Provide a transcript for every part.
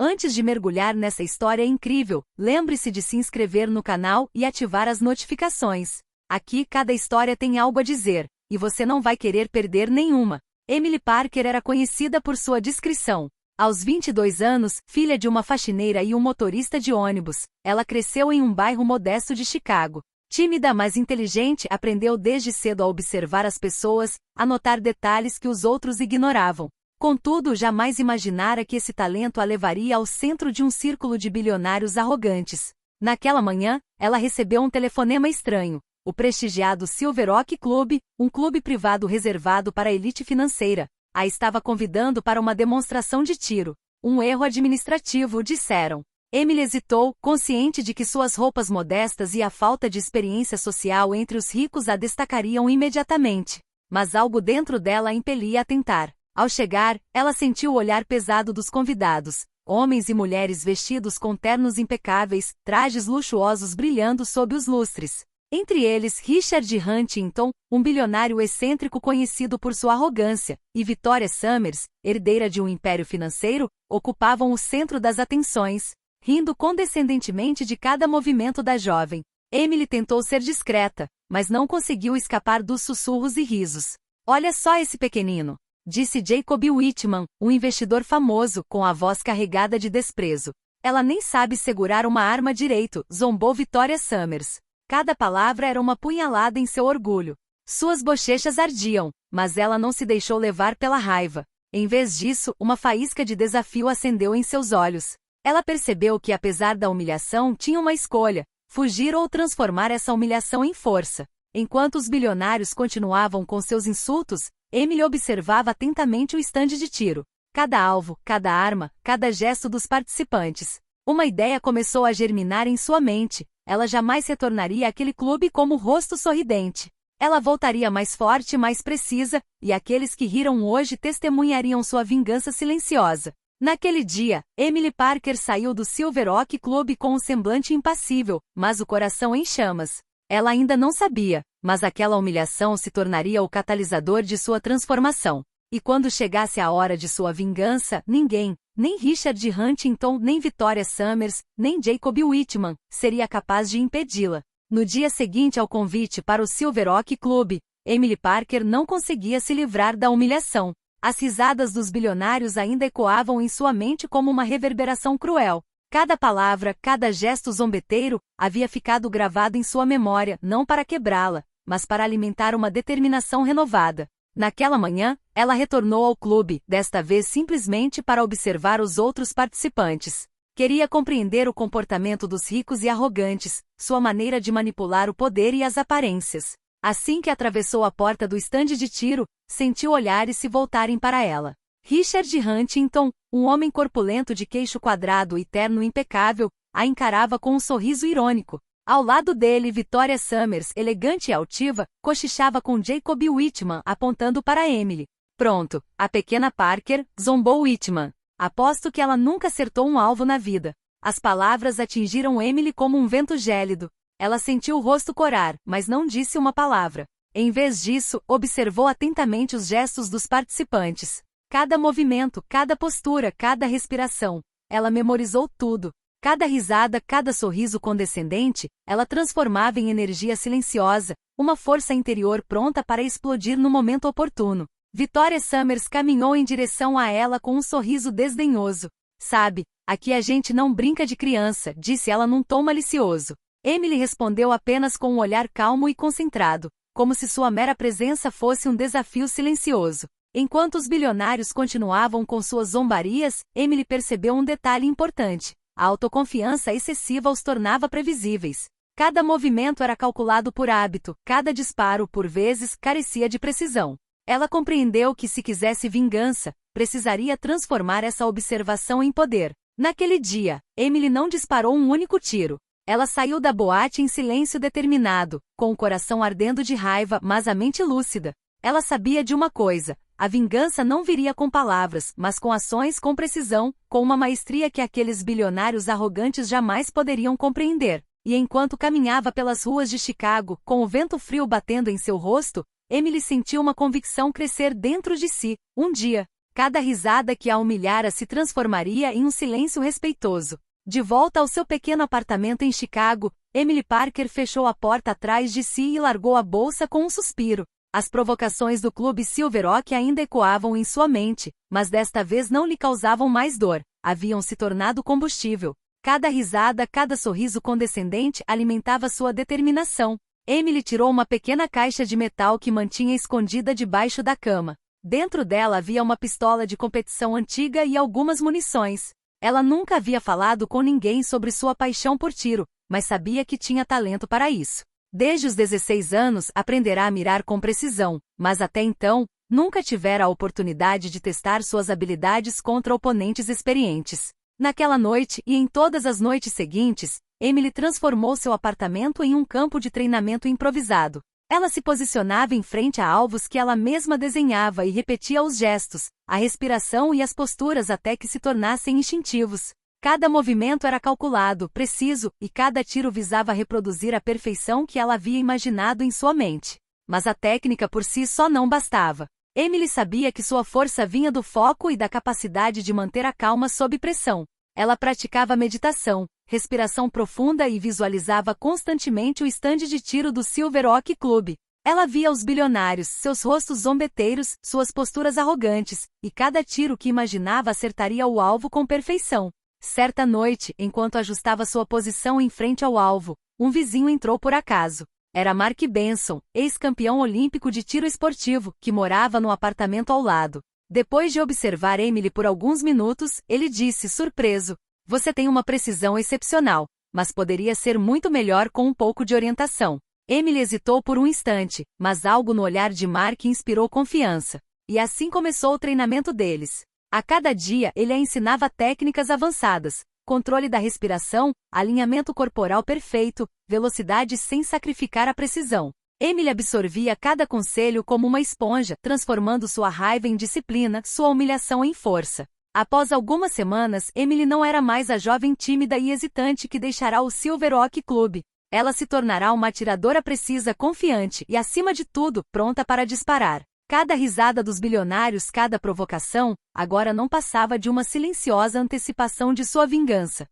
Antes de mergulhar nessa história incrível, lembre-se de se inscrever no canal e ativar as notificações. Aqui cada história tem algo a dizer, e você não vai querer perder nenhuma. Emily Parker era conhecida por sua discrição. Aos 22 anos, filha de uma faxineira e um motorista de ônibus, ela cresceu em um bairro modesto de Chicago. Tímida, mas inteligente, aprendeu desde cedo a observar as pessoas, a notar detalhes que os outros ignoravam. Contudo, jamais imaginara que esse talento a levaria ao centro de um círculo de bilionários arrogantes. Naquela manhã, ela recebeu um telefonema estranho. O prestigiado Silver Oak Club, um clube privado reservado para a elite financeira, a estava convidando para uma demonstração de tiro. Um erro administrativo, disseram. Emily hesitou, consciente de que suas roupas modestas e a falta de experiência social entre os ricos a destacariam imediatamente. Mas algo dentro dela a impelia a tentar. Ao chegar, ela sentiu o olhar pesado dos convidados, homens e mulheres vestidos com ternos impecáveis, trajes luxuosos brilhando sob os lustres. Entre eles Richard Huntington, um bilionário excêntrico conhecido por sua arrogância, e Victoria Summers, herdeira de um império financeiro, ocupavam o centro das atenções, rindo condescendentemente de cada movimento da jovem. Emily tentou ser discreta, mas não conseguiu escapar dos sussurros e risos. "Olha só esse pequenino", disse Jacob Whitman, um investidor famoso, com a voz carregada de desprezo. "Ela nem sabe segurar uma arma direito", zombou Victoria Summers. Cada palavra era uma punhalada em seu orgulho. Suas bochechas ardiam, mas ela não se deixou levar pela raiva. Em vez disso, uma faísca de desafio acendeu em seus olhos. Ela percebeu que, apesar da humilhação, tinha uma escolha: fugir ou transformar essa humilhação em força. Enquanto os bilionários continuavam com seus insultos, Emily observava atentamente o estande de tiro. Cada alvo, cada arma, cada gesto dos participantes. Uma ideia começou a germinar em sua mente. Ela jamais retornaria àquele clube como rosto sorridente. Ela voltaria mais forte e mais precisa, e aqueles que riram hoje testemunhariam sua vingança silenciosa. Naquele dia, Emily Parker saiu do Silver Oak Club com um semblante impassível, mas o coração em chamas. Ela ainda não sabia, mas aquela humilhação se tornaria o catalisador de sua transformação. E quando chegasse a hora de sua vingança, ninguém, nem Richard Huntington, nem Victoria Summers, nem Jacob Whitman, seria capaz de impedi-la. No dia seguinte ao convite para o Silver Oak Club, Emily Parker não conseguia se livrar da humilhação. As risadas dos bilionários ainda ecoavam em sua mente como uma reverberação cruel. Cada palavra, cada gesto zombeteiro, havia ficado gravado em sua memória, não para quebrá-la, mas para alimentar uma determinação renovada. Naquela manhã, ela retornou ao clube, desta vez simplesmente para observar os outros participantes. Queria compreender o comportamento dos ricos e arrogantes, sua maneira de manipular o poder e as aparências. Assim que atravessou a porta do estande de tiro, sentiu olhares se voltarem para ela. Richard Huntington, um homem corpulento de queixo quadrado e terno impecável, a encarava com um sorriso irônico. Ao lado dele, Victoria Summers, elegante e altiva, cochichava com Jacob Whitman, apontando para Emily. "Pronto, a pequena Parker", zombou Whitman. "Aposto que ela nunca acertou um alvo na vida." As palavras atingiram Emily como um vento gélido. Ela sentiu o rosto corar, mas não disse uma palavra. Em vez disso, observou atentamente os gestos dos participantes. Cada movimento, cada postura, cada respiração. Ela memorizou tudo. Cada risada, cada sorriso condescendente, ela transformava em energia silenciosa, uma força interior pronta para explodir no momento oportuno. Victoria Summers caminhou em direção a ela com um sorriso desdenhoso. "Sabe, aqui a gente não brinca de criança", disse ela num tom malicioso. Emily respondeu apenas com um olhar calmo e concentrado, como se sua mera presença fosse um desafio silencioso. Enquanto os bilionários continuavam com suas zombarias, Emily percebeu um detalhe importante. A autoconfiança excessiva os tornava previsíveis. Cada movimento era calculado por hábito, cada disparo, por vezes, carecia de precisão. Ela compreendeu que se quisesse vingança, precisaria transformar essa observação em poder. Naquele dia, Emily não disparou um único tiro. Ela saiu da boate em silêncio determinado, com o coração ardendo de raiva, mas a mente lúcida. Ela sabia de uma coisa: a vingança não viria com palavras, mas com ações com precisão, com uma maestria que aqueles bilionários arrogantes jamais poderiam compreender. E enquanto caminhava pelas ruas de Chicago, com o vento frio batendo em seu rosto, Emily sentiu uma convicção crescer dentro de si. Um dia, Cada risada que a humilhara se transformaria em um silêncio respeitoso. De volta ao seu pequeno apartamento em Chicago, Emily Parker fechou a porta atrás de si e largou a bolsa com um suspiro. As provocações do clube Silver Oak ainda ecoavam em sua mente, mas desta vez não lhe causavam mais dor, haviam se tornado combustível. Cada risada, cada sorriso condescendente alimentava sua determinação. Emily tirou uma pequena caixa de metal que mantinha escondida debaixo da cama. Dentro dela havia uma pistola de competição antiga e algumas munições. Ela nunca havia falado com ninguém sobre sua paixão por tiro, mas sabia que tinha talento para isso. Desde os 16 anos aprenderá a mirar com precisão, mas até então, nunca tivera a oportunidade de testar suas habilidades contra oponentes experientes. Naquela noite e em todas as noites seguintes, Emily transformou seu apartamento em um campo de treinamento improvisado. Ela se posicionava em frente a alvos que ela mesma desenhava e repetia os gestos, a respiração e as posturas até que se tornassem instintivos. Cada movimento era calculado, preciso, e cada tiro visava reproduzir a perfeição que ela havia imaginado em sua mente. Mas a técnica por si só não bastava. Emily sabia que sua força vinha do foco e da capacidade de manter a calma sob pressão. Ela praticava meditação, respiração profunda e visualizava constantemente o estande de tiro do Silver Oak Club. Ela via os bilionários, seus rostos zombeteiros, suas posturas arrogantes, e cada tiro que imaginava acertaria o alvo com perfeição. Certa noite, enquanto ajustava sua posição em frente ao alvo, um vizinho entrou por acaso. Era Mark Benson, ex-campeão olímpico de tiro esportivo, que morava no apartamento ao lado. Depois de observar Emily por alguns minutos, ele disse surpreso: "Você tem uma precisão excepcional, mas poderia ser muito melhor com um pouco de orientação." Emily hesitou por um instante, mas algo no olhar de Mark inspirou confiança. E assim começou o treinamento deles. A cada dia ele a ensinava técnicas avançadas, controle da respiração, alinhamento corporal perfeito, velocidade sem sacrificar a precisão. Emily absorvia cada conselho como uma esponja, transformando sua raiva em disciplina, sua humilhação em força. Após algumas semanas, Emily não era mais a jovem tímida e hesitante que deixará o Silver Oak Club. Ela se tornará uma atiradora precisa, confiante e, acima de tudo, pronta para disparar. Cada risada dos bilionários, cada provocação, agora não passava de uma silenciosa antecipação de sua vingança.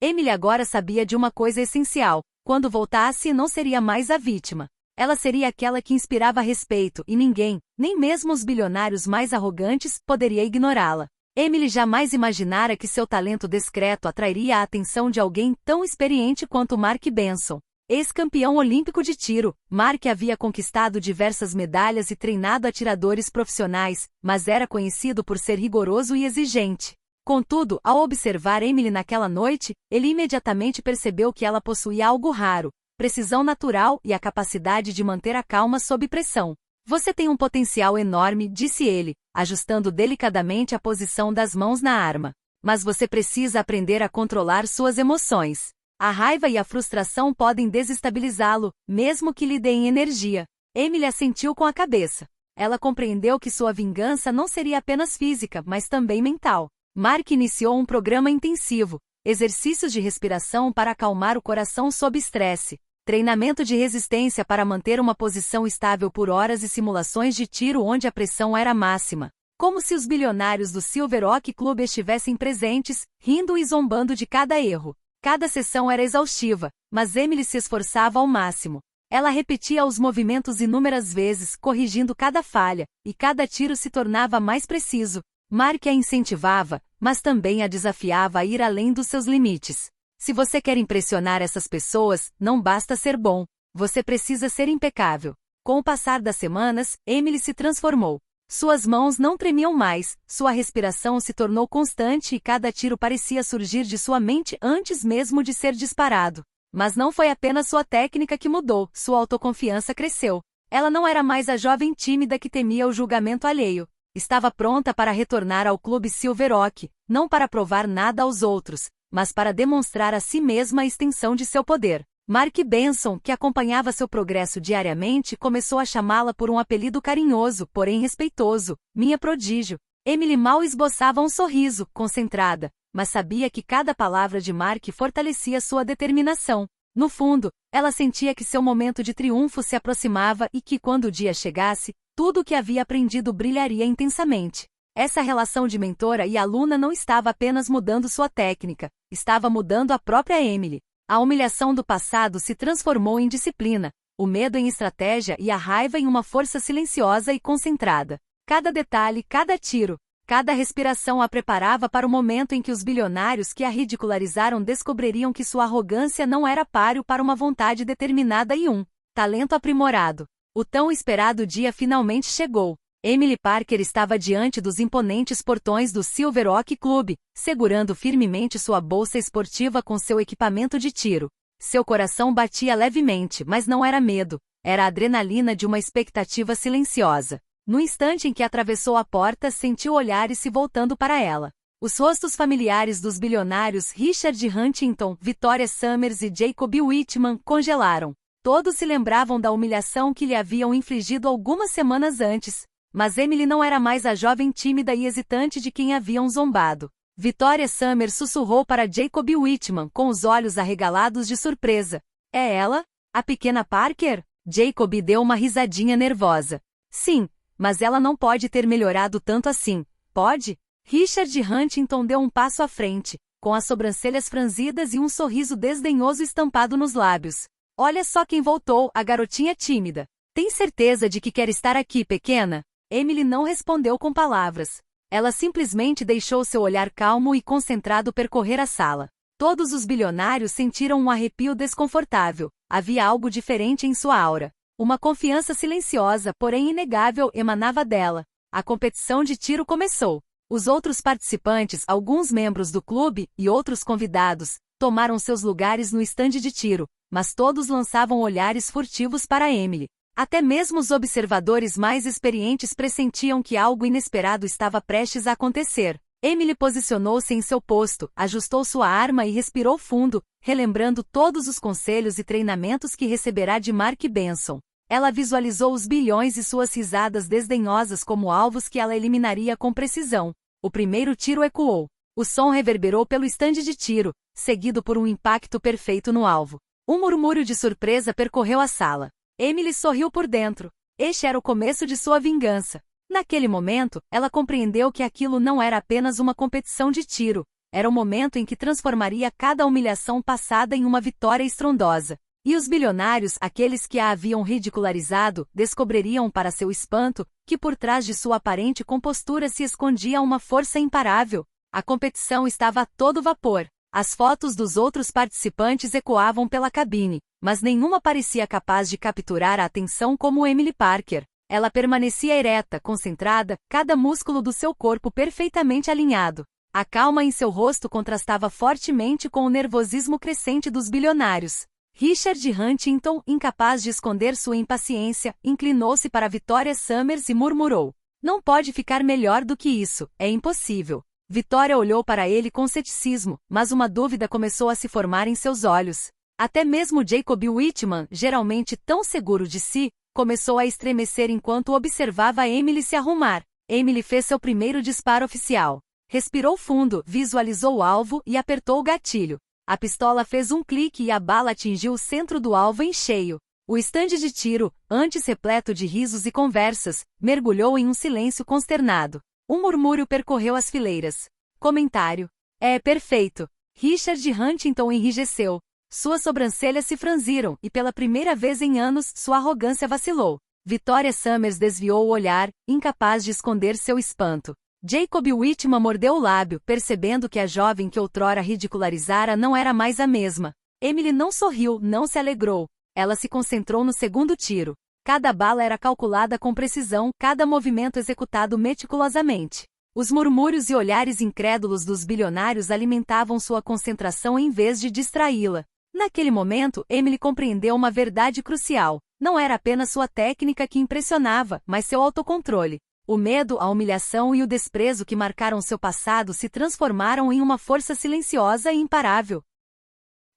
Emily agora sabia de uma coisa essencial: quando voltasse não seria mais a vítima. Ela seria aquela que inspirava respeito e ninguém, nem mesmo os bilionários mais arrogantes, poderia ignorá-la. Emily jamais imaginara que seu talento discreto atrairia a atenção de alguém tão experiente quanto Mark Benson. Ex-campeão olímpico de tiro, Mark havia conquistado diversas medalhas e treinado atiradores profissionais, mas era conhecido por ser rigoroso e exigente. Contudo, ao observar Emily naquela noite, ele imediatamente percebeu que ela possuía algo raro: precisão natural e a capacidade de manter a calma sob pressão. "Você tem um potencial enorme", disse ele, ajustando delicadamente a posição das mãos na arma. "Mas você precisa aprender a controlar suas emoções. A raiva e a frustração podem desestabilizá-lo, mesmo que lhe deem energia." Emily assentiu com a cabeça. Ela compreendeu que sua vingança não seria apenas física, mas também mental. Mark iniciou um programa intensivo: exercícios de respiração para acalmar o coração sob estresse, treinamento de resistência para manter uma posição estável por horas e simulações de tiro onde a pressão era máxima. Como se os bilionários do Silver Oak Club estivessem presentes, rindo e zombando de cada erro. Cada sessão era exaustiva, mas Emily se esforçava ao máximo. Ela repetia os movimentos inúmeras vezes, corrigindo cada falha, e cada tiro se tornava mais preciso. Mark a incentivava, mas também a desafiava a ir além dos seus limites. Se você quer impressionar essas pessoas, não basta ser bom. Você precisa ser impecável. Com o passar das semanas, Emily se transformou. Suas mãos não tremiam mais, sua respiração se tornou constante e cada tiro parecia surgir de sua mente antes mesmo de ser disparado. Mas não foi apenas sua técnica que mudou, sua autoconfiança cresceu. Ela não era mais a jovem tímida que temia o julgamento alheio. Estava pronta para retornar ao clube Silver Oak, não para provar nada aos outros, mas para demonstrar a si mesma a extensão de seu poder. Mark Benson, que acompanhava seu progresso diariamente, começou a chamá-la por um apelido carinhoso, porém respeitoso: "Minha prodígio." Emily mal esboçava um sorriso, concentrada, mas sabia que cada palavra de Mark fortalecia sua determinação. No fundo, ela sentia que seu momento de triunfo se aproximava e que, quando o dia chegasse, tudo o que havia aprendido brilharia intensamente. Essa relação de mentora e aluna não estava apenas mudando sua técnica, estava mudando a própria Emily. A humilhação do passado se transformou em disciplina, o medo em estratégia e a raiva em uma força silenciosa e concentrada. Cada detalhe, cada tiro, cada respiração a preparava para o momento em que os bilionários que a ridicularizaram descobririam que sua arrogância não era páreo para uma vontade determinada e um talento aprimorado. O tão esperado dia finalmente chegou. Emily Parker estava diante dos imponentes portões do Silver Oak Club, segurando firmemente sua bolsa esportiva com seu equipamento de tiro. Seu coração batia levemente, mas não era medo, era a adrenalina de uma expectativa silenciosa. No instante em que atravessou a porta, sentiu olhares se voltando para ela. Os rostos familiares dos bilionários Richard Huntington, Victoria Summers e Jacob Whitman congelaram. Todos se lembravam da humilhação que lhe haviam infligido algumas semanas antes. Mas Emily não era mais a jovem tímida e hesitante de quem haviam zombado. Victoria Summers sussurrou para Jacob Whitman com os olhos arregalados de surpresa. É ela? A pequena Parker? Jacob deu uma risadinha nervosa. Sim, mas ela não pode ter melhorado tanto assim, pode? Richard Huntington deu um passo à frente, com as sobrancelhas franzidas e um sorriso desdenhoso estampado nos lábios. Olha só quem voltou, a garotinha tímida. Tem certeza de que quer estar aqui, pequena? Emily não respondeu com palavras. Ela simplesmente deixou seu olhar calmo e concentrado percorrer a sala. Todos os bilionários sentiram um arrepio desconfortável. Havia algo diferente em sua aura. Uma confiança silenciosa, porém inegável, emanava dela. A competição de tiro começou. Os outros participantes, alguns membros do clube e outros convidados, tomaram seus lugares no estande de tiro, mas todos lançavam olhares furtivos para Emily. Até mesmo os observadores mais experientes pressentiam que algo inesperado estava prestes a acontecer. Emily posicionou-se em seu posto, ajustou sua arma e respirou fundo, relembrando todos os conselhos e treinamentos que receberá de Mark Benson. Ela visualizou os bilhões e suas risadas desdenhosas como alvos que ela eliminaria com precisão. O primeiro tiro ecoou. O som reverberou pelo estande de tiro, seguido por um impacto perfeito no alvo. Um murmúrio de surpresa percorreu a sala. Emily sorriu por dentro. Este era o começo de sua vingança. Naquele momento, ela compreendeu que aquilo não era apenas uma competição de tiro. Era o momento em que transformaria cada humilhação passada em uma vitória estrondosa. E os bilionários, aqueles que a haviam ridicularizado, descobririam para seu espanto, que por trás de sua aparente compostura se escondia uma força imparável. A competição estava a todo vapor. As fotos dos outros participantes ecoavam pela cabine, mas nenhuma parecia capaz de capturar a atenção como Emily Parker. Ela permanecia ereta, concentrada, cada músculo do seu corpo perfeitamente alinhado. A calma em seu rosto contrastava fortemente com o nervosismo crescente dos bilionários. Richard Huntington, incapaz de esconder sua impaciência, inclinou-se para Victoria Summers e murmurou: "Não pode ficar melhor do que isso, é impossível." Victoria olhou para ele com ceticismo, mas uma dúvida começou a se formar em seus olhos. Até mesmo Jacob Whitman, geralmente tão seguro de si, começou a estremecer enquanto observava Emily se arrumar. Emily fez seu primeiro disparo oficial. Respirou fundo, visualizou o alvo e apertou o gatilho. A pistola fez um clique e a bala atingiu o centro do alvo em cheio. O estande de tiro, antes repleto de risos e conversas, mergulhou em um silêncio consternado. Um murmúrio percorreu as fileiras. Comentário: "É perfeito." Richard Huntington enrijeceu. Suas sobrancelhas se franziram e pela primeira vez em anos sua arrogância vacilou. Victoria Summers desviou o olhar, incapaz de esconder seu espanto. Jacob Whitman mordeu o lábio, percebendo que a jovem que outrora ridicularizara não era mais a mesma. Emily não sorriu, não se alegrou. Ela se concentrou no segundo tiro. Cada bala era calculada com precisão, cada movimento executado meticulosamente. Os murmúrios e olhares incrédulos dos bilionários alimentavam sua concentração em vez de distraí-la. Naquele momento, Emily compreendeu uma verdade crucial. Não era apenas sua técnica que impressionava, mas seu autocontrole. O medo, a humilhação e o desprezo que marcaram seu passado se transformaram em uma força silenciosa e imparável.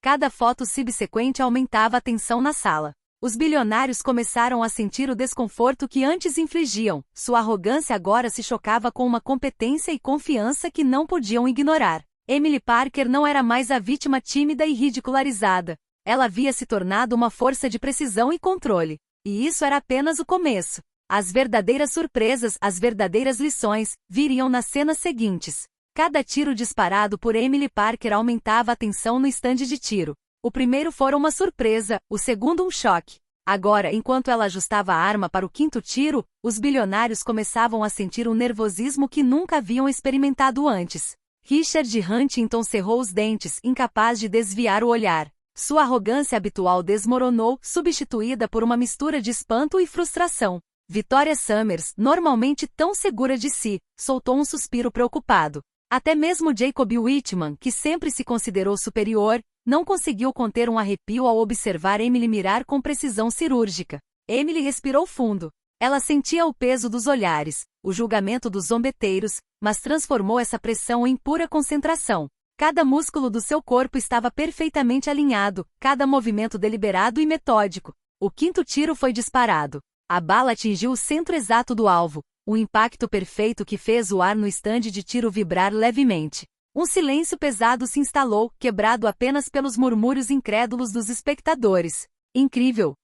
Cada foto subsequente aumentava a tensão na sala. Os bilionários começaram a sentir o desconforto que antes infligiam. Sua arrogância agora se chocava com uma competência e confiança que não podiam ignorar. Emily Parker não era mais a vítima tímida e ridicularizada. Ela havia se tornado uma força de precisão e controle. E isso era apenas o começo. As verdadeiras surpresas, as verdadeiras lições, viriam nas cenas seguintes. Cada tiro disparado por Emily Parker aumentava a tensão no estande de tiro. O primeiro fora uma surpresa, o segundo um choque. Agora, enquanto ela ajustava a arma para o quinto tiro, os bilionários começavam a sentir um nervosismo que nunca haviam experimentado antes. Richard Huntington cerrou os dentes, incapaz de desviar o olhar. Sua arrogância habitual desmoronou, substituída por uma mistura de espanto e frustração. Victoria Summers, normalmente tão segura de si, soltou um suspiro preocupado. Até mesmo Jacob Whitman, que sempre se considerou superior, não conseguiu conter um arrepio ao observar Emily mirar com precisão cirúrgica. Emily respirou fundo. Ela sentia o peso dos olhares, o julgamento dos zombeteiros, mas transformou essa pressão em pura concentração. Cada músculo do seu corpo estava perfeitamente alinhado, cada movimento deliberado e metódico. O quinto tiro foi disparado. A bala atingiu o centro exato do alvo, um impacto perfeito que fez o ar no estande de tiro vibrar levemente. Um silêncio pesado se instalou, quebrado apenas pelos murmúrios incrédulos dos espectadores. Incrível!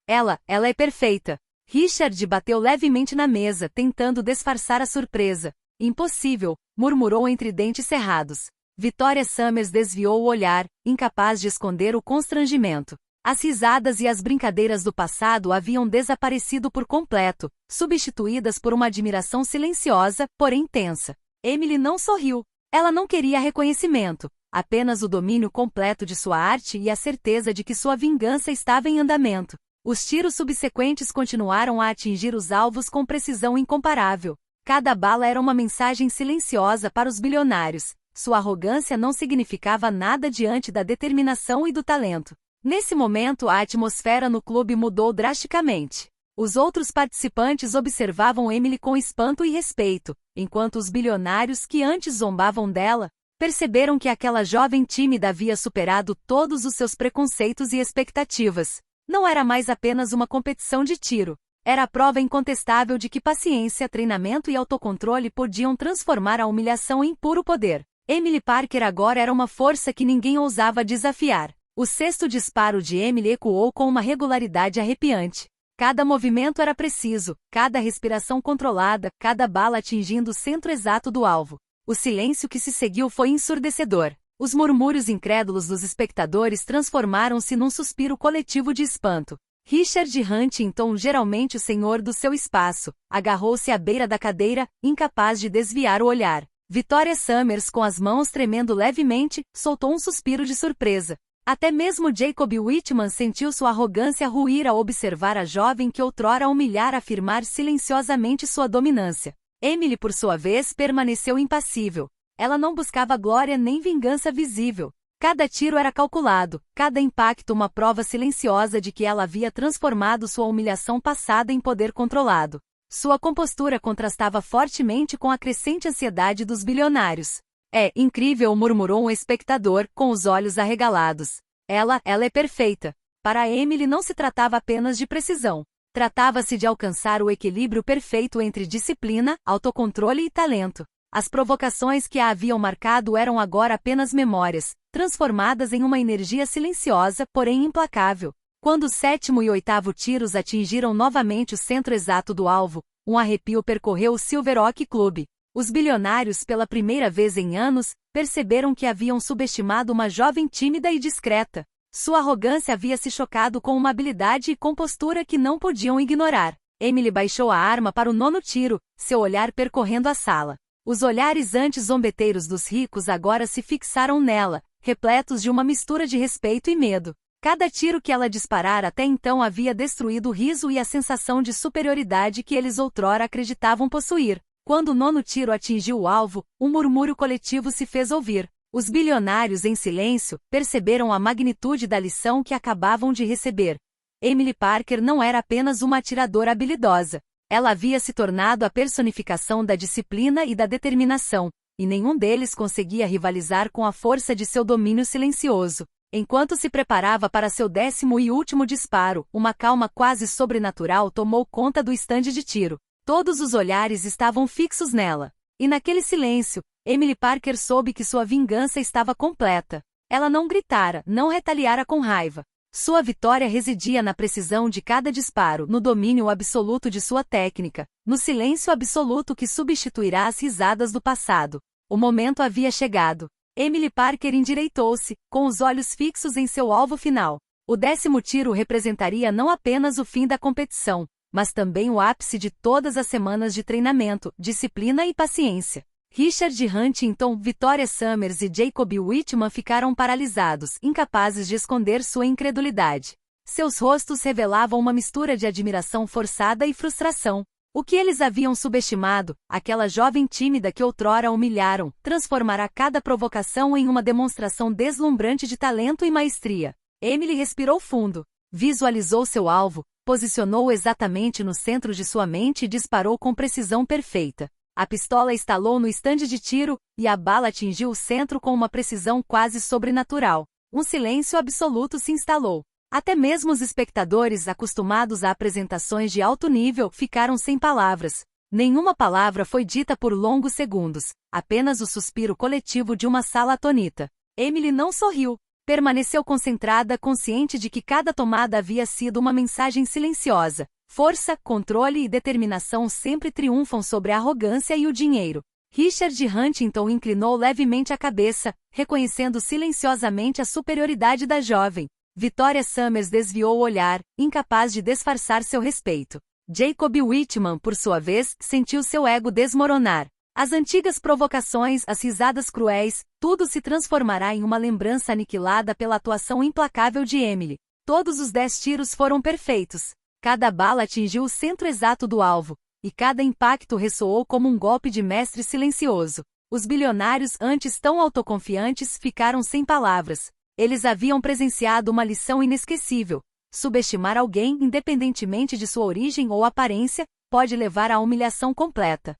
Ela é perfeita! Richard bateu levemente na mesa, tentando disfarçar a surpresa. Impossível, murmurou entre dentes cerrados. Victoria Summers desviou o olhar, incapaz de esconder o constrangimento. As risadas e as brincadeiras do passado haviam desaparecido por completo, substituídas por uma admiração silenciosa, porém intensa. Emily não sorriu. Ela não queria reconhecimento, apenas o domínio completo de sua arte e a certeza de que sua vingança estava em andamento. Os tiros subsequentes continuaram a atingir os alvos com precisão incomparável. Cada bala era uma mensagem silenciosa para os bilionários. Sua arrogância não significava nada diante da determinação e do talento. Nesse momento, a atmosfera no clube mudou drasticamente. Os outros participantes observavam Emily com espanto e respeito, enquanto os bilionários que antes zombavam dela, perceberam que aquela jovem tímida havia superado todos os seus preconceitos e expectativas. Não era mais apenas uma competição de tiro. Era a prova incontestável de que paciência, treinamento e autocontrole podiam transformar a humilhação em puro poder. Emily Parker agora era uma força que ninguém ousava desafiar. O sexto disparo de Emily ecoou com uma regularidade arrepiante. Cada movimento era preciso, cada respiração controlada, cada bala atingindo o centro exato do alvo. O silêncio que se seguiu foi ensurdecedor. Os murmúrios incrédulos dos espectadores transformaram-se num suspiro coletivo de espanto. Richard Huntington, geralmente o senhor do seu espaço, agarrou-se à beira da cadeira, incapaz de desviar o olhar. Victoria Summers, com as mãos tremendo levemente, soltou um suspiro de surpresa. Até mesmo Jacob Whitman sentiu sua arrogância ruir ao observar a jovem que outrora humilhara afirmar silenciosamente sua dominância. Emily, por sua vez, permaneceu impassível. Ela não buscava glória nem vingança visível. Cada tiro era calculado, cada impacto uma prova silenciosa de que ela havia transformado sua humilhação passada em poder controlado. Sua compostura contrastava fortemente com a crescente ansiedade dos bilionários. É incrível, murmurou um espectador, com os olhos arregalados. Ela é perfeita. Para Emily não se tratava apenas de precisão. Tratava-se de alcançar o equilíbrio perfeito entre disciplina, autocontrole e talento. As provocações que a haviam marcado eram agora apenas memórias, transformadas em uma energia silenciosa, porém implacável. Quando o sétimo e oitavo tiros atingiram novamente o centro exato do alvo, um arrepio percorreu o Silver Oak Club. Os bilionários, pela primeira vez em anos, perceberam que haviam subestimado uma jovem tímida e discreta. Sua arrogância havia se chocado com uma habilidade e compostura que não podiam ignorar. Emily baixou a arma para o nono tiro, seu olhar percorrendo a sala. Os olhares antes zombeteiros dos ricos agora se fixaram nela, repletos de uma mistura de respeito e medo. Cada tiro que ela disparara até então havia destruído o riso e a sensação de superioridade que eles outrora acreditavam possuir. Quando o nono tiro atingiu o alvo, um murmúrio coletivo se fez ouvir. Os bilionários, em silêncio, perceberam a magnitude da lição que acabavam de receber. Emily Parker não era apenas uma atiradora habilidosa. Ela havia se tornado a personificação da disciplina e da determinação, e nenhum deles conseguia rivalizar com a força de seu domínio silencioso. Enquanto se preparava para seu 10º e último disparo, uma calma quase sobrenatural tomou conta do estande de tiro. Todos os olhares estavam fixos nela. E naquele silêncio, Emily Parker soube que sua vingança estava completa. Ela não gritara, não retaliara com raiva. Sua vitória residia na precisão de cada disparo, no domínio absoluto de sua técnica, no silêncio absoluto que substituirá as risadas do passado. O momento havia chegado. Emily Parker endireitou-se, com os olhos fixos em seu alvo final. O 10º tiro representaria não apenas o fim da competição, mas também o ápice de todas as semanas de treinamento, disciplina e paciência. Richard Huntington, Victoria Summers e Jacob Whitman ficaram paralisados, incapazes de esconder sua incredulidade. Seus rostos revelavam uma mistura de admiração forçada e frustração. O que eles haviam subestimado, aquela jovem tímida que outrora humilharam, transformará cada provocação em uma demonstração deslumbrante de talento e maestria. Emily respirou fundo, visualizou seu alvo, posicionou-o exatamente no centro de sua mente e disparou com precisão perfeita. A pistola estalou no estande de tiro, e a bala atingiu o centro com uma precisão quase sobrenatural. Um silêncio absoluto se instalou. Até mesmo os espectadores acostumados a apresentações de alto nível ficaram sem palavras. Nenhuma palavra foi dita por longos segundos, apenas o suspiro coletivo de uma sala atônita. Emily não sorriu. Permaneceu concentrada, consciente de que cada tomada havia sido uma mensagem silenciosa. Força, controle e determinação sempre triunfam sobre a arrogância e o dinheiro. Richard Huntington inclinou levemente a cabeça, reconhecendo silenciosamente a superioridade da jovem. Victoria Summers desviou o olhar, incapaz de disfarçar seu respeito. Jacob Whitman, por sua vez, sentiu seu ego desmoronar. As antigas provocações, as risadas cruéis, tudo se transformará em uma lembrança aniquilada pela atuação implacável de Emily. Todos os 10 tiros foram perfeitos. Cada bala atingiu o centro exato do alvo, e cada impacto ressoou como um golpe de mestre silencioso. Os bilionários, antes tão autoconfiantes, ficaram sem palavras. Eles haviam presenciado uma lição inesquecível. Subestimar alguém, independentemente de sua origem ou aparência, pode levar à humilhação completa.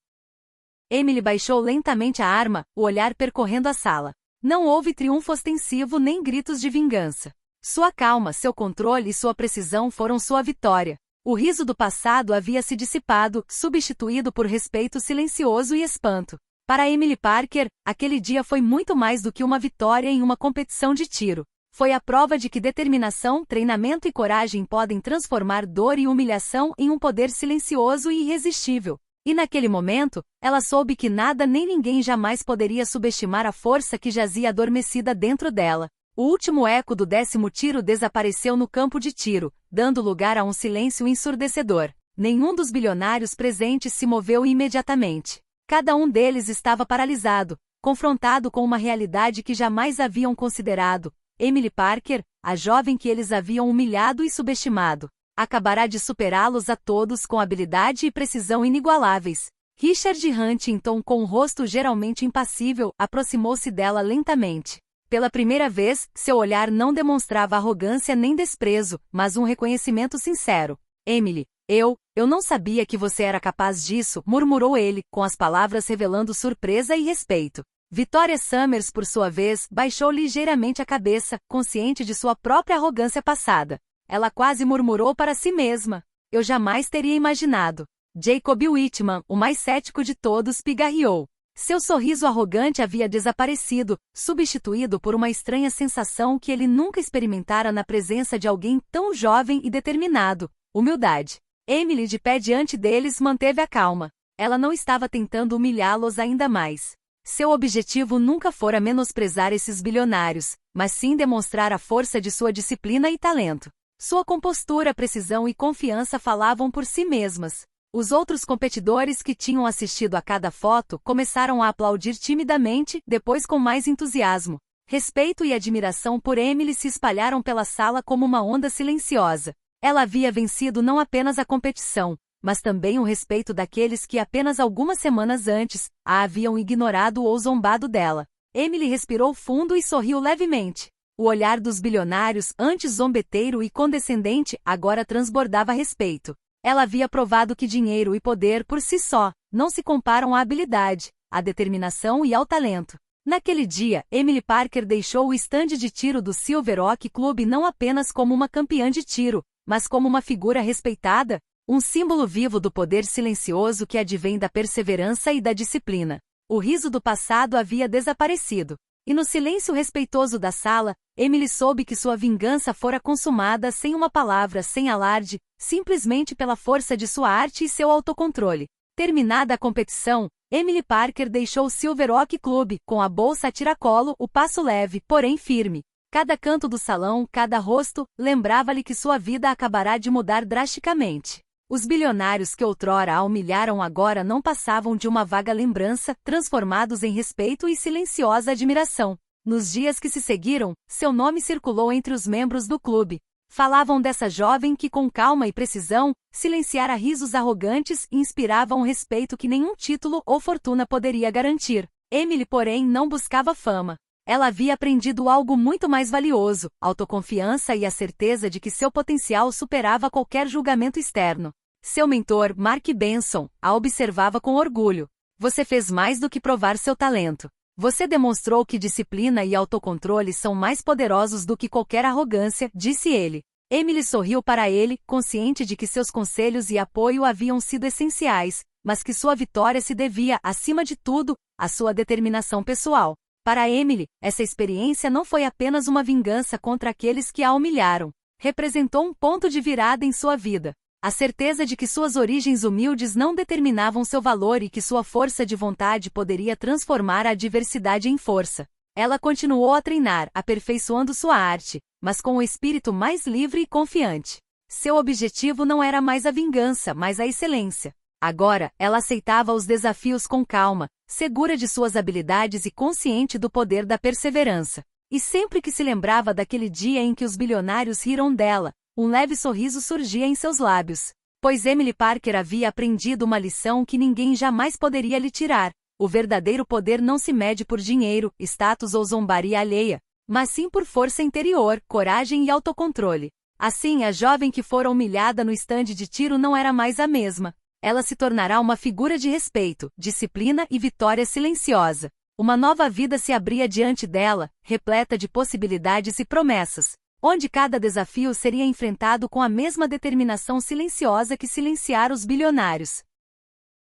Emily baixou lentamente a arma, o olhar percorrendo a sala. Não houve triunfo ostensivo nem gritos de vingança. Sua calma, seu controle e sua precisão foram sua vitória. O riso do passado havia se dissipado, substituído por respeito silencioso e espanto. Para Emily Parker, aquele dia foi muito mais do que uma vitória em uma competição de tiro. Foi a prova de que determinação, treinamento e coragem podem transformar dor e humilhação em um poder silencioso e irresistível. E naquele momento, ela soube que nada nem ninguém jamais poderia subestimar a força que jazia adormecida dentro dela. O último eco do 10º tiro desapareceu no campo de tiro, dando lugar a um silêncio ensurdecedor. Nenhum dos bilionários presentes se moveu imediatamente. Cada um deles estava paralisado, confrontado com uma realidade que jamais haviam considerado. Emily Parker, a jovem que eles haviam humilhado e subestimado, acabará de superá-los a todos com habilidade e precisão inigualáveis. Richard Huntington, com o rosto geralmente impassível, aproximou-se dela lentamente. Pela primeira vez, seu olhar não demonstrava arrogância nem desprezo, mas um reconhecimento sincero. Emily, eu não sabia que você era capaz disso, murmurou ele, com as palavras revelando surpresa e respeito. Victoria Summers, por sua vez, baixou ligeiramente a cabeça, consciente de sua própria arrogância passada. Ela quase murmurou para si mesma. Eu jamais teria imaginado. Jacob Whitman, o mais cético de todos, pigarreou. Seu sorriso arrogante havia desaparecido, substituído por uma estranha sensação que ele nunca experimentara na presença de alguém tão jovem e determinado: humildade. Emily, de pé diante deles, manteve a calma. Ela não estava tentando humilhá-los ainda mais. Seu objetivo nunca fora menosprezar esses bilionários, mas sim demonstrar a força de sua disciplina e talento. Sua compostura, precisão e confiança falavam por si mesmas. Os outros competidores que tinham assistido a cada foto começaram a aplaudir timidamente, depois com mais entusiasmo. Respeito e admiração por Emily se espalharam pela sala como uma onda silenciosa. Ela havia vencido não apenas a competição, mas também o respeito daqueles que apenas algumas semanas antes a haviam ignorado ou zombado dela. Emily respirou fundo e sorriu levemente. O olhar dos bilionários, antes zombeteiro e condescendente, agora transbordava respeito. Ela havia provado que dinheiro e poder por si só não se comparam à habilidade, à determinação e ao talento. Naquele dia, Emily Parker deixou o estande de tiro do Silver Oak Club não apenas como uma campeã de tiro, mas como uma figura respeitada, um símbolo vivo do poder silencioso que advém da perseverança e da disciplina. O riso do passado havia desaparecido. E no silêncio respeitoso da sala, Emily soube que sua vingança fora consumada sem uma palavra, sem alarde, simplesmente pela força de sua arte e seu autocontrole. Terminada a competição, Emily Parker deixou o Silver Oak Club, com a bolsa a tiracolo, o passo leve, porém firme. Cada canto do salão, cada rosto, lembrava-lhe que sua vida acabará de mudar drasticamente. Os bilionários que outrora a humilharam agora não passavam de uma vaga lembrança, transformados em respeito e silenciosa admiração. Nos dias que se seguiram, seu nome circulou entre os membros do clube. Falavam dessa jovem que com calma e precisão, silenciara risos arrogantes e inspirava um respeito que nenhum título ou fortuna poderia garantir. Emily, porém, não buscava fama. Ela havia aprendido algo muito mais valioso, autoconfiança e a certeza de que seu potencial superava qualquer julgamento externo. Seu mentor, Mark Benson, a observava com orgulho. Você fez mais do que provar seu talento. Você demonstrou que disciplina e autocontrole são mais poderosos do que qualquer arrogância, disse ele. Emily sorriu para ele, consciente de que seus conselhos e apoio haviam sido essenciais, mas que sua vitória se devia, acima de tudo, à sua determinação pessoal. Para Emily, essa experiência não foi apenas uma vingança contra aqueles que a humilharam. Representou um ponto de virada em sua vida. A certeza de que suas origens humildes não determinavam seu valor e que sua força de vontade poderia transformar a adversidade em força. Ela continuou a treinar, aperfeiçoando sua arte, mas com o espírito mais livre e confiante. Seu objetivo não era mais a vingança, mas a excelência. Agora, ela aceitava os desafios com calma, segura de suas habilidades e consciente do poder da perseverança. E sempre que se lembrava daquele dia em que os bilionários riram dela, um leve sorriso surgia em seus lábios. Pois Emily Parker havia aprendido uma lição que ninguém jamais poderia lhe tirar. O verdadeiro poder não se mede por dinheiro, status ou zombaria alheia, mas sim por força interior, coragem e autocontrole. Assim, a jovem que fora humilhada no estande de tiro não era mais a mesma. Ela se tornará uma figura de respeito, disciplina e vitória silenciosa. Uma nova vida se abria diante dela, repleta de possibilidades e promessas, onde cada desafio seria enfrentado com a mesma determinação silenciosa que silenciara os bilionários.